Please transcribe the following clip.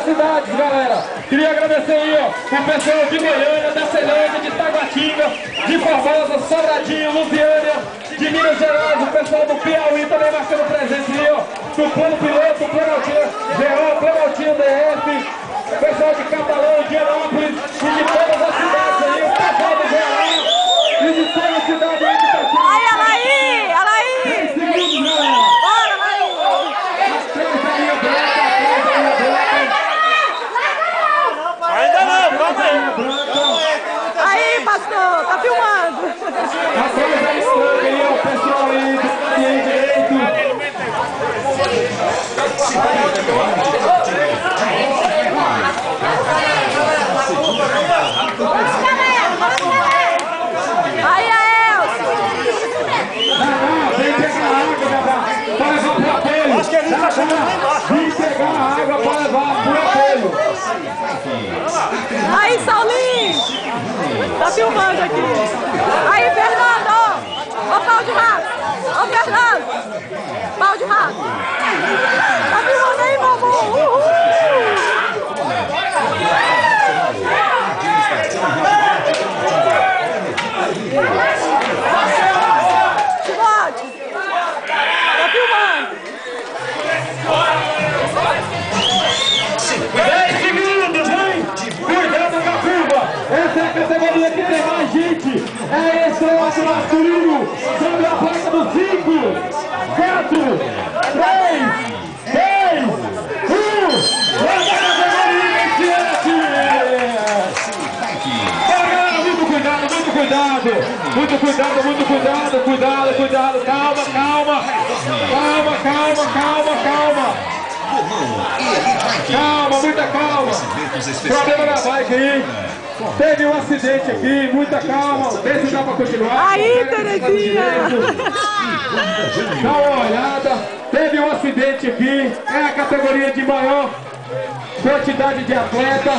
cidades, galera. Queria agradecer aí, ó, o pessoal de Goiânia, da Celândia, de Taguatinga, de Formosa, Sobradinho, Lusiânia, de Minas Gerais, o pessoal do Piauí também marcando presença aí, ó, do Plano Piloto, Planaltinho GO, Planaltinho DF, o pessoal de Catalão, de Anápolis e de todas as cidades aí, o pessoal do Goiás e de toda a cidade aí que tá aqui. Aí, Alaí! Alaí! 10 segundos, galera. Bora, Alaí! Ainda não, calma aí. Aí, pastor, tá filmando. Atrás da esquerda aí, ó, o pessoal aí do direito. Aí, Elcio! Vem pegar a água, Gabá, para levar pro apoio. Acho que ele tá chegando lá embaixo. Vem pegar a água para levar pro apoio. Aí, Saulinho! Tá filmando aqui. Aí, Fernando! Ó, pau de rato! Ó, Fernando! Pau de rato! Tá filmando aí, mamão! Uhul! Timote! Tá filmando! 10 segundos, hein? Cuidado com a curva. Essa é a categoria que tem mais gente. É esse o nosso masculino. Sobre a placa do 5, 4, 3, 2, 1. Essa é a categoria galera, muito cuidado, muito cuidado. Muito cuidado, muito cuidado. Cuidado, cuidado. Calma, calma. Calma, calma, calma, calma. Calma, muita calma. Problema da bike aí. Teve um acidente aqui, muita calma. Vê se dá pra continuar. Aí, Terezinha! Dá uma olhada. Teve um acidente aqui. É a categoria de maior quantidade de atleta.